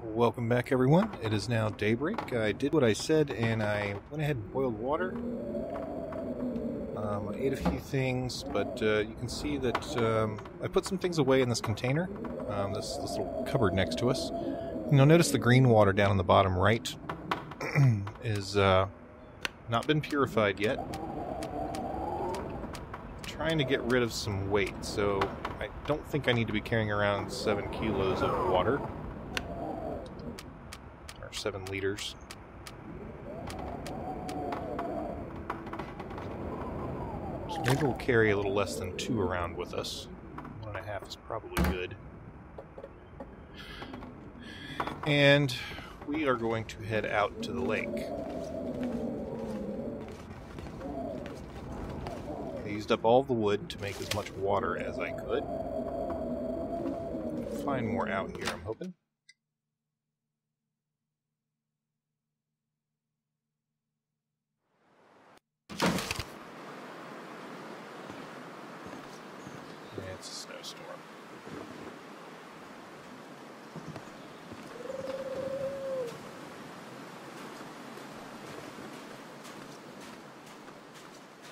Welcome back, everyone. It is now daybreak. I did what I said, and I went ahead and boiled water. I ate a few things, but you can see that I put some things away in this container, this little cupboard next to us. You'll notice the green water down on the bottom right is not been purified yet. I'm trying to get rid of some weight, so I don't think I need to be carrying around 7 kilos of water. 7 liters. So maybe we'll carry a little less than 2 around with us. 1.5 is probably good. And we are going to head out to the lake. I used up all the wood to make as much water as I could. Find more out here, I'm hoping. It's a snowstorm.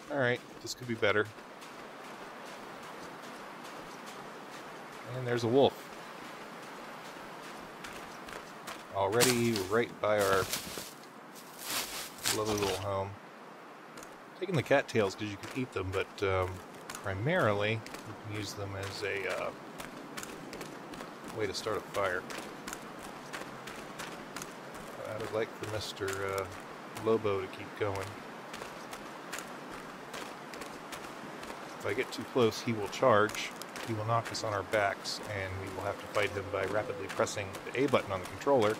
Alright, this could be better. And there's a wolf. Already right by our lovely little home. Taking the cattails because you can eat them, but primarily, you can use them as a way to start a fire. I would like for Mr. Lobo to keep going. If I get too close, he will charge. He will knock us on our backs, and we will have to fight him by rapidly pressing the A button on the controller.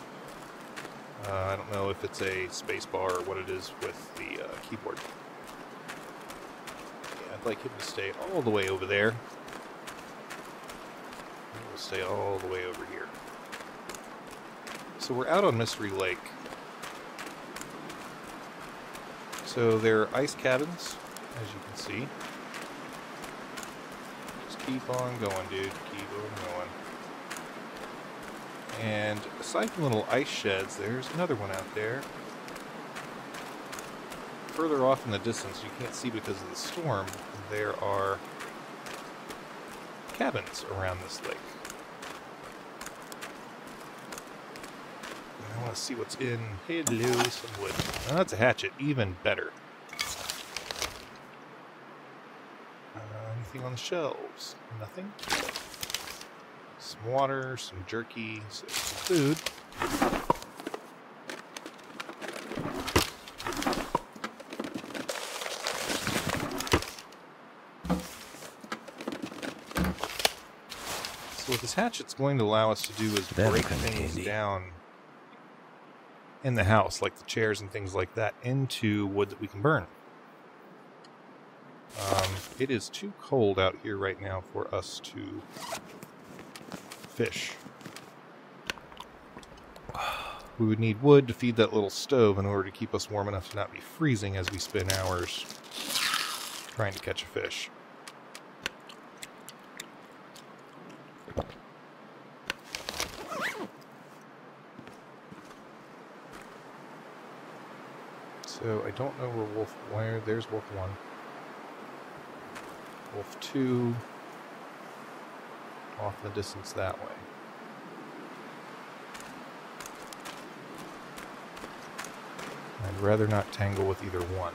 I don't know if it's a space bar or what it is with the keyboard. I'd like him to stay all the way over there. We'll stay all the way over here. So we're out on Mystery Lake. So there are ice cabins, as you can see. Just keep on going, dude. Keep on going. And aside from little ice sheds, there's another one out there. Further off in the distance, you can't see because of the storm, there are cabins around this lake. And I want to see what's in. Hello, some wood. Now that's a hatchet, even better. Anything on the shelves? Nothing. Some water, some jerky, some food. What this hatchet's going to allow us to do is break things down in the house, like the chairs and things like that, into wood that we can burn. It is too cold out here right now for us to fish. We would need wood to feed that little stove in order to keep us warm enough to not be freezing as we spend hours trying to catch a fish. So I don't know where there's Wolf 1. Wolf 2 off in the distance that way. I'd rather not tangle with either one.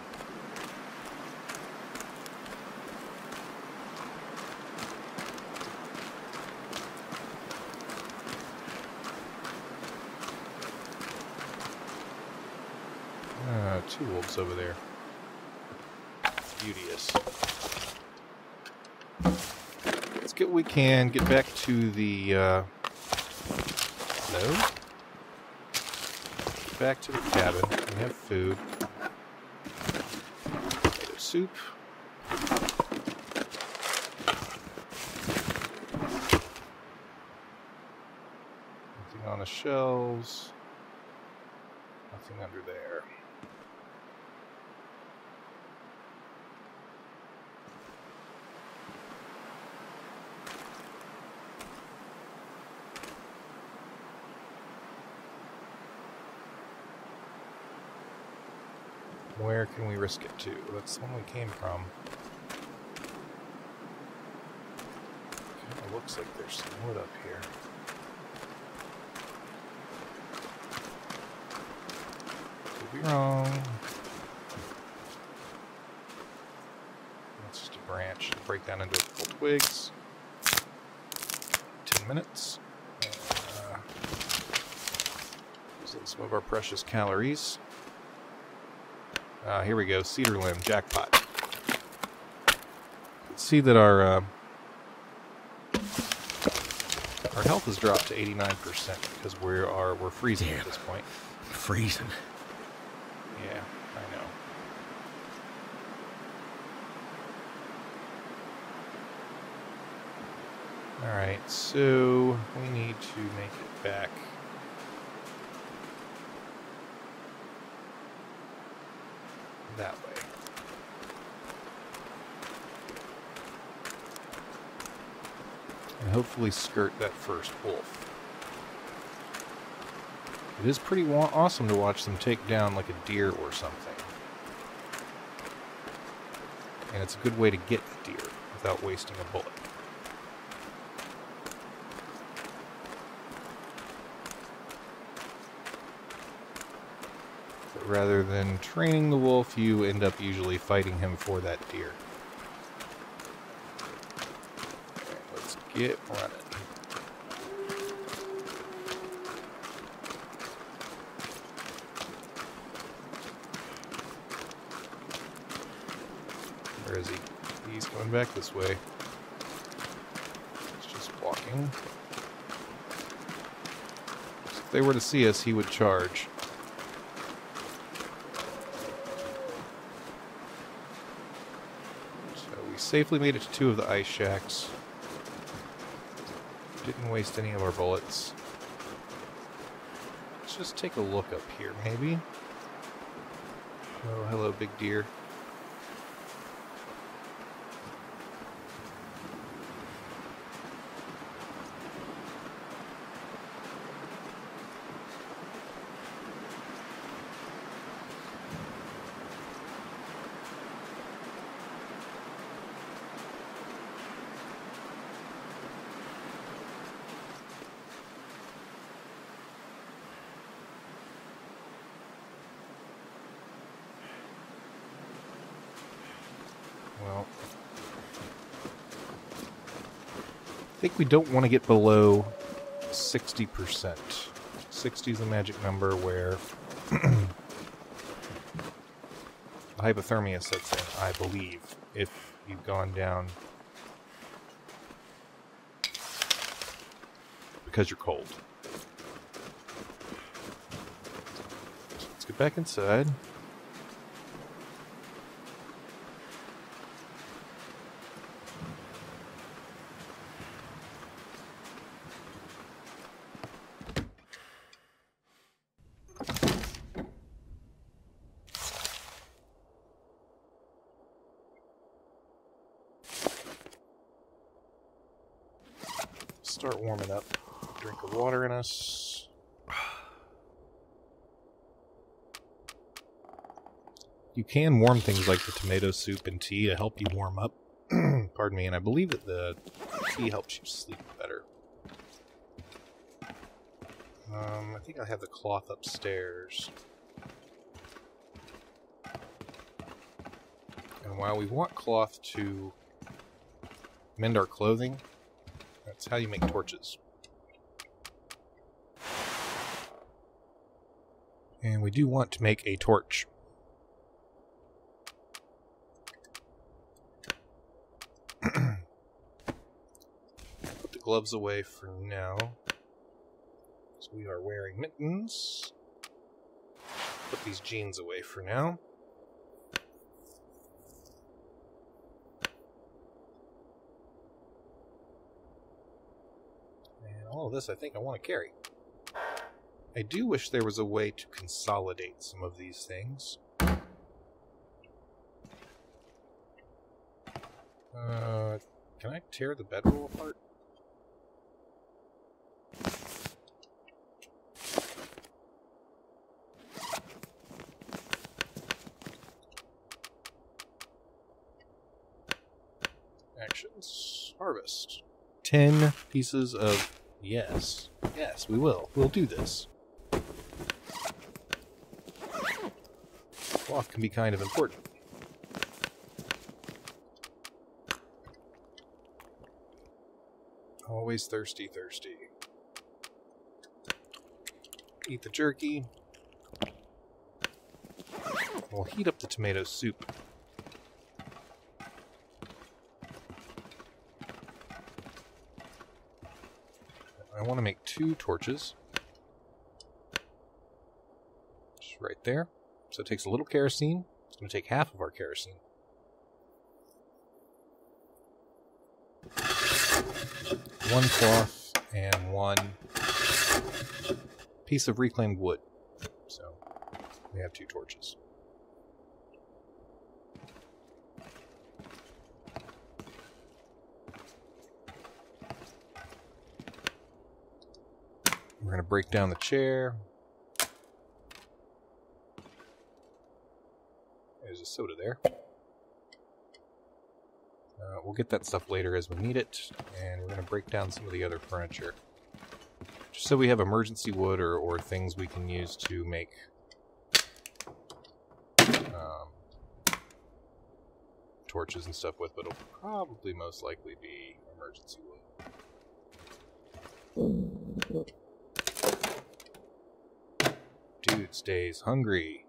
Two wolves over there. Beauteous. Let's get what we can. Get back to the no. Get back to the cabin. We have food. Tomato soup. Nothing on the shelves. Nothing under there. Where can we risk it to? That's the one we came from. It looks like there's some wood up here. Could be wrong. That's just a branch. Break down into a couple twigs. 10 minutes. Using some of our precious calories. Here we go. Cedar limb. Jackpot. You can see that our health has dropped to 89% because we're freezing at this point. Freezing. Yeah, I know. Alright, so we need to make it back. That way. And hopefully skirt that first wolf. It is pretty awesome to watch them take down like a deer or something. And it's a good way to get the deer without wasting a bullet. But rather than training the wolf, you end up usually fighting him for that deer. Okay, let's get running. Where is he? He's coming back this way. He's just walking. So if they were to see us, he would charge. So we safely made it to 2 of the ice shacks. Didn't waste any of our bullets. Let's just take a look up here, maybe. Oh, hello, big deer. Well, I think we don't want to get below 60%. 60 is the magic number where hypothermia sets in, I believe, if you've gone down because you're cold. So let's get back inside. Start warming up. Drink of water in us. You can warm things like the tomato soup and tea to help you warm up. Pardon me, and I believe that the tea helps you sleep better. I think I have the cloth upstairs. And while we want cloth to mend our clothing, that's how you make torches. And we do want to make a torch. Put the gloves away for now. So we are wearing mittens. Put these jeans away for now. All of this I think I want to carry. I do wish there was a way to consolidate some of these things. Can I tear the bedroll apart? harvest. 10 pieces of... Yes. Yes, we will. We'll do this. Cloth can be kind of important. Always thirsty, thirsty. Eat the jerky. We'll heat up the tomato soup. I want to make 2 torches. Just right there. So it takes a little kerosene. It's going to take half of our kerosene. One cloth and 1 piece of reclaimed wood. So we have 2 torches. We're going to break down the chair. There's a soda there. We'll get that stuff later as we need it, and we're going to break down some of the other furniture. Just so we have emergency wood or things we can use to make torches and stuff with, but it'll probably most likely be emergency wood. Dude stays hungry.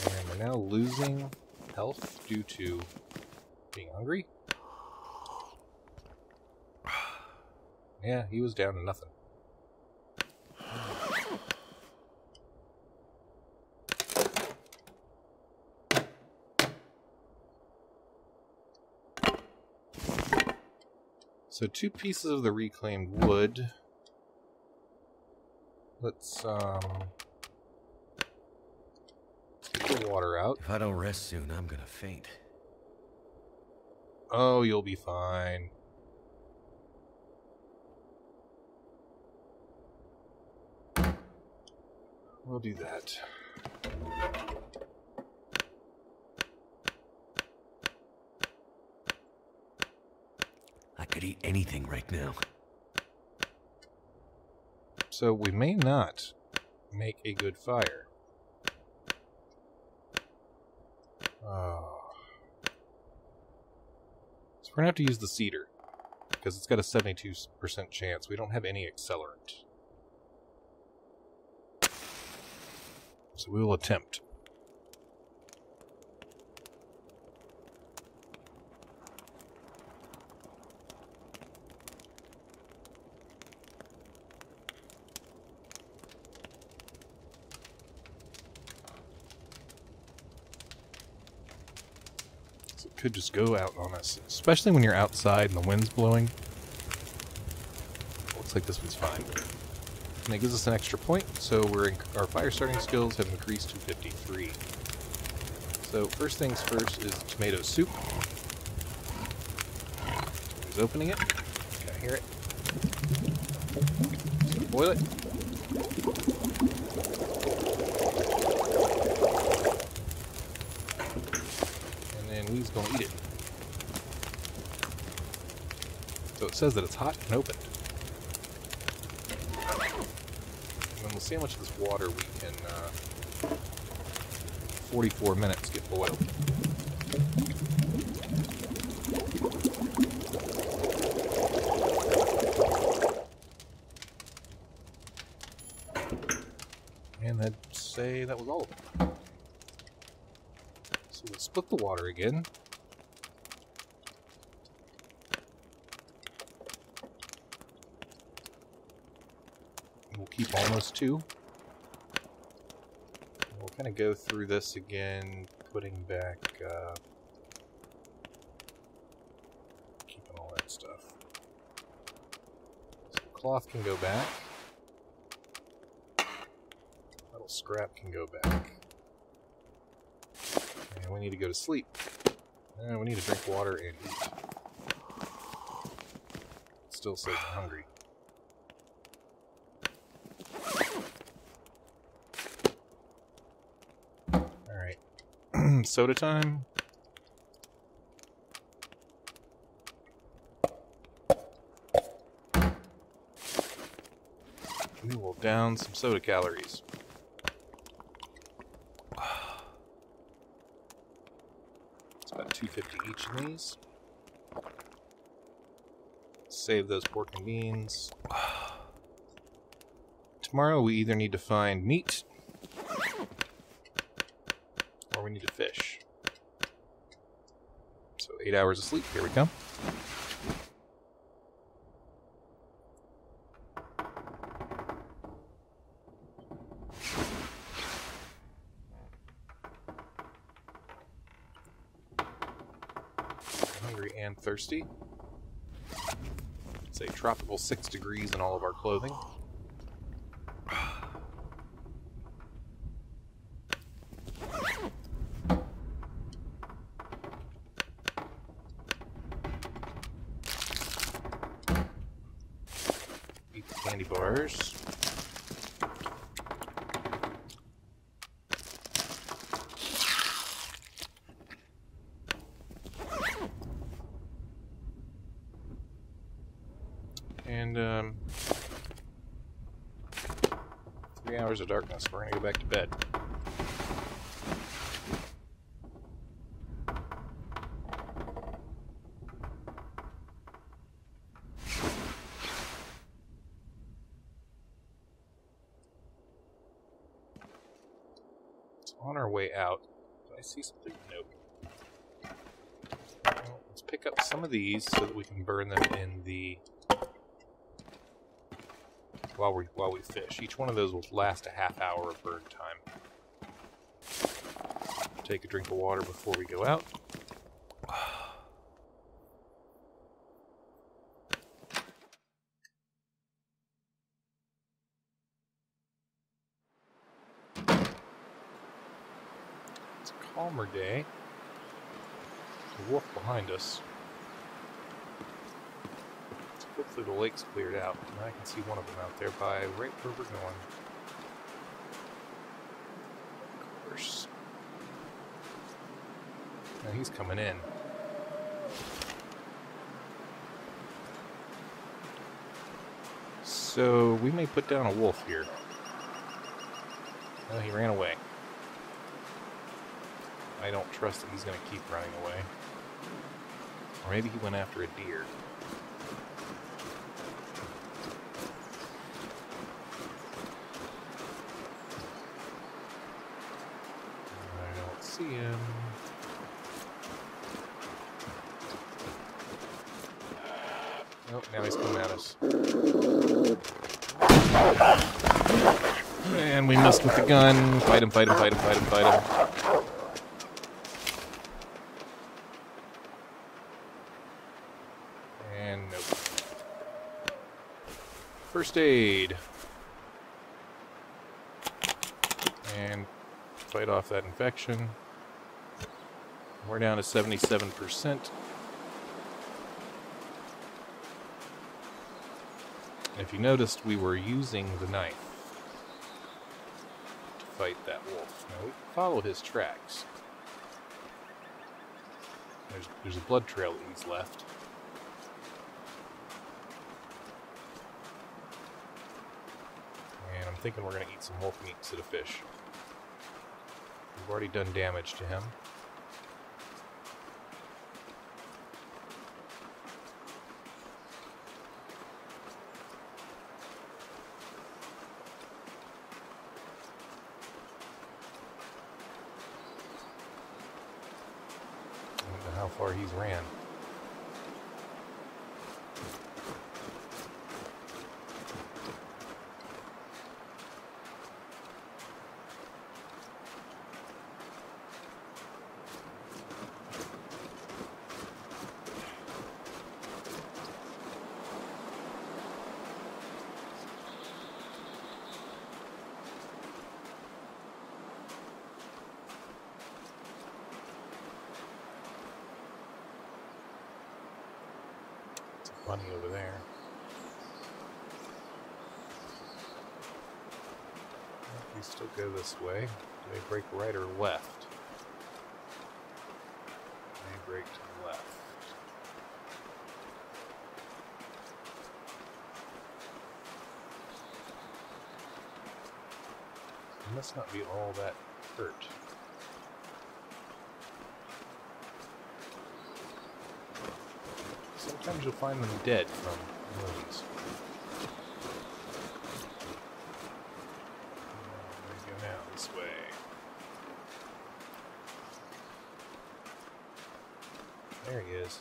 And we're now losing health due to being hungry. Yeah, he was down to nothing. So 2 pieces of the reclaimed wood. Let's get the water out. If I don't rest soon, I'm gonna faint. Oh, you'll be fine. We'll do that. I could eat anything right now. So we may not make a good fire. So we're going to have to use the cedar, because it's got a 72% chance. We don't have any accelerant. So we will attempt. Could just go out on us, especially when you're outside and the wind's blowing. Looks like this one's fine. And it gives us an extra point, so our fire starting skills have increased to 53. So first things first is tomato soup. He's opening it. Can I hear it? So boil it. He's going to eat it. So it says that it's hot and opened. And then we'll see how much of this water we can, 44 minutes get boiled. And I'd say that was all of it. So we'll split the water again. We'll keep almost 2. We'll kind of go through this again, putting back, keeping all that stuff. So cloth can go back. Metal scrap can go back. And we need to go to sleep. And we need to drink water and eat. It still says I'm hungry. Alright. Soda time. We will down some soda calories. It's about 250 each of these. Save those pork and beans. Tomorrow we either need to find meat or we need to fish. So 8 hours of sleep, here we come. Hungry and thirsty. It's a tropical 6 degrees in all of our clothing. Eat the candy bars. And 3 hours of darkness. We're gonna go back to bed. So on our way out, do I see something? Nope. Well, let's pick up some of these so that we can burn them in the while we fish. Each one of those will last a half hour of burn time. Take a drink of water before we go out. It's a calmer day. There's a wolf behind us. Hopefully the lake's cleared out, and I can see one of them out there by right where we're going. Of course. Now he's coming in. So we may put down a wolf here. Oh, he ran away. I don't trust that he's going to keep running away. Or maybe he went after a deer. See him. Oh, now he's coming at us. And we missed with the gun. Fight him, fight him, fight him, fight him, fight him. And nope. First aid. And fight off that infection. We're down to 77%. And if you noticed, we were using the knife to fight that wolf. Now we can follow his tracks. There's a blood trail that he's left. And I'm thinking we're going to eat some wolf meat instead of fish. We've already done damage to him. I don't know how far he's ran. Bunny over there. We still go this way. Do they break right or left? must not be all that hurt. Sometimes you'll find them dead from wounds. Where do we go now? This way. There he is.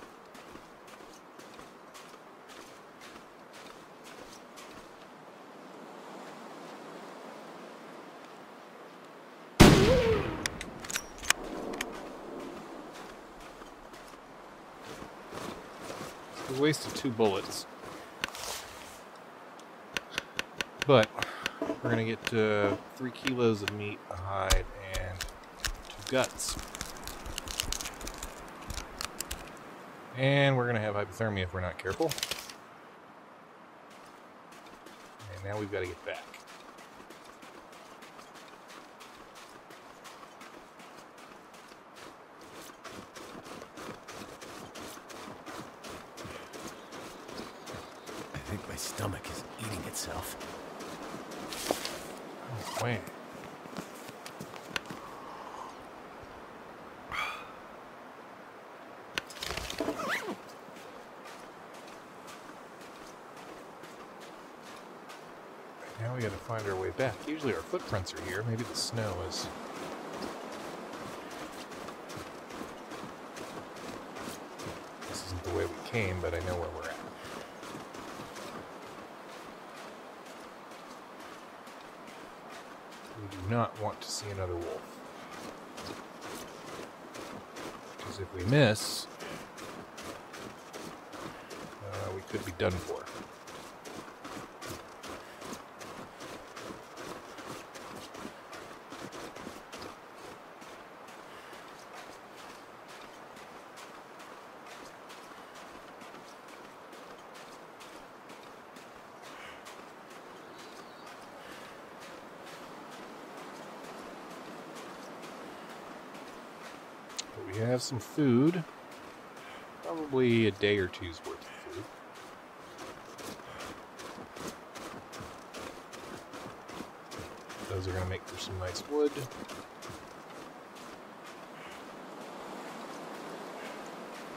We wasted 2 bullets. But we're going to get 3 kilos of meat, a hide, and 2 guts. And we're going to have hypothermia if we're not careful. And now we've got to get back. I think my stomach is eating itself. Oh, wait. Now we gotta find our way back. Usually our footprints are here. Maybe the snow is... This isn't the way we came, but I know where we're at. We do not want to see another wolf. Because if we miss, we could be done for. We have some food, probably a day or two's worth of food. Those are going to make for some nice wood.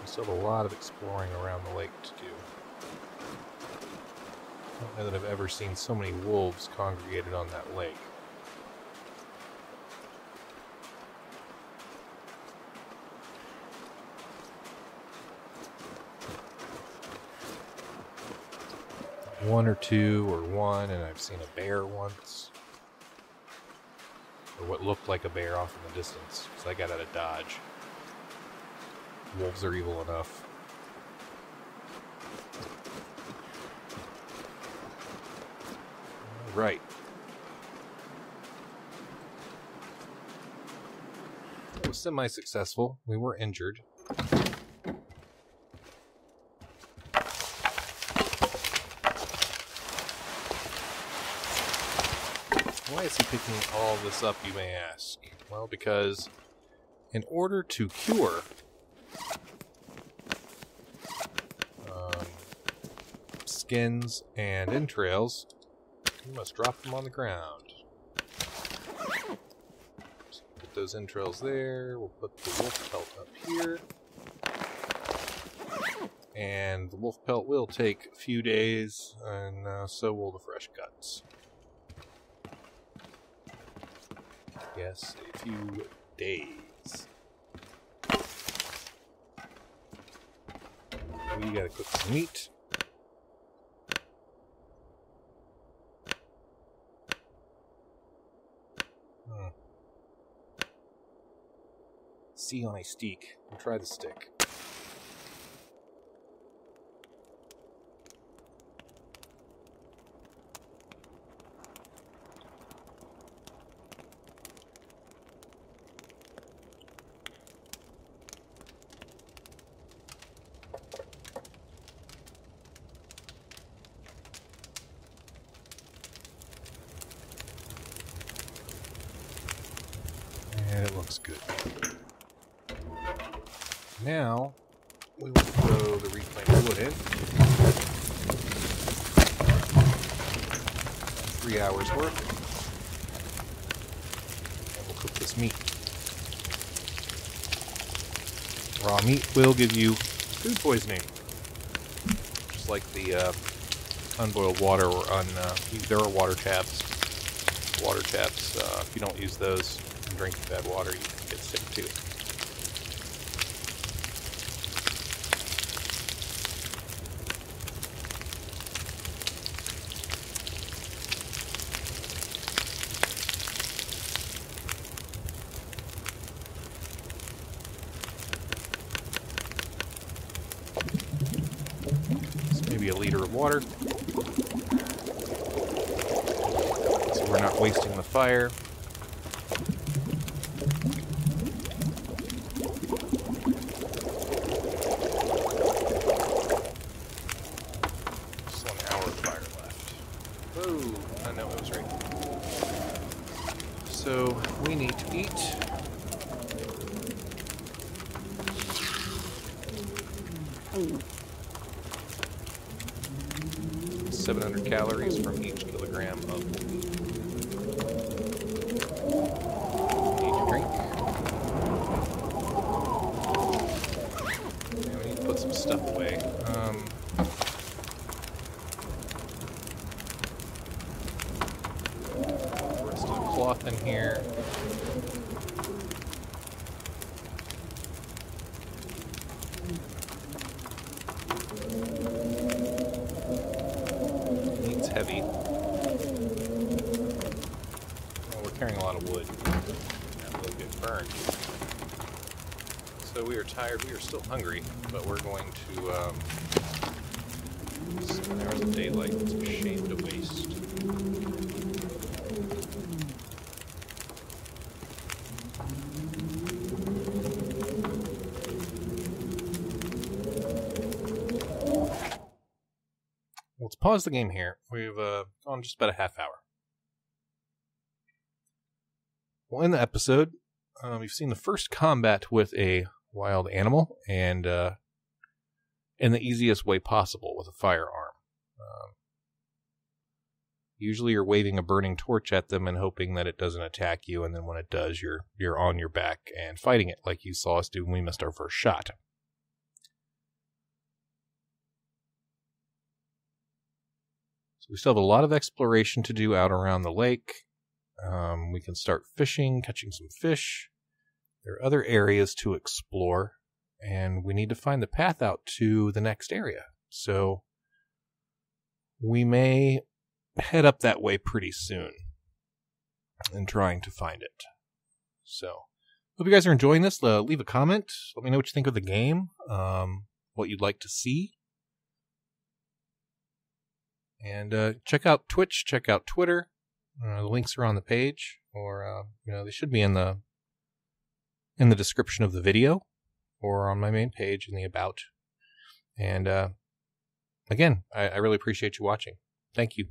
We still have a lot of exploring around the lake to do. I don't know that I've ever seen so many wolves congregated on that lake. One or two, or one, and I've seen a bear once. Or what looked like a bear off in the distance, because I got out of dodge. Wolves are evil enough. Right. It was semi-successful. We were injured. Why is he picking all this up, you may ask? Well, because in order to cure skins and entrails, you must drop them on the ground. So put those entrails there. We'll put the wolf pelt up here. And the wolf pelt will take a few days, and so will the fresh guts. Yes, a few days. We gotta cook some meat. See on a steak. We'll try the stick. And it looks good. Now, we will throw the reclaimed wood in. 3 hours worth. this meat. Raw meat will give you food poisoning. Just like the unboiled water or there are water taps. Water taps, if you don't use those and drink bad water, you can get sick too. Maybe a liter of water, so we're not wasting the fire. Just 1 hour of fire left. Oh, I know it was right. So we need to eat. Ooh. 700 calories from each kilogram of meat. Need to drink. Yeah, we need to put some stuff away. Rest of the cloth in here. Heavy. Well, we're carrying a lot of wood. That will get burned. So we are tired. We are still hungry, but we're going to 7 hours of daylight. It's a shame to waste. Let's pause the game here. We've gone just about a half hour. Well, in the episode, we've seen the first combat with a wild animal, and in the easiest way possible with a firearm. Usually you're waving a burning torch at them and hoping that it doesn't attack you, and then when it does, you're on your back and fighting it like you saw us do when we missed our first shot. We still have a lot of exploration to do out around the lake. We can start fishing, catching some fish. There are other areas to explore, and we need to find the path out to the next area. So we may head up that way pretty soon in trying to find it. So hope you guys are enjoying this. Leave a comment. Let me know what you think of the game, what you'd like to see. And check out Twitch, check out Twitter. The links are on the page, or they should be in the description of the video, or on my main page in the About. And again, I really appreciate you watching. Thank you.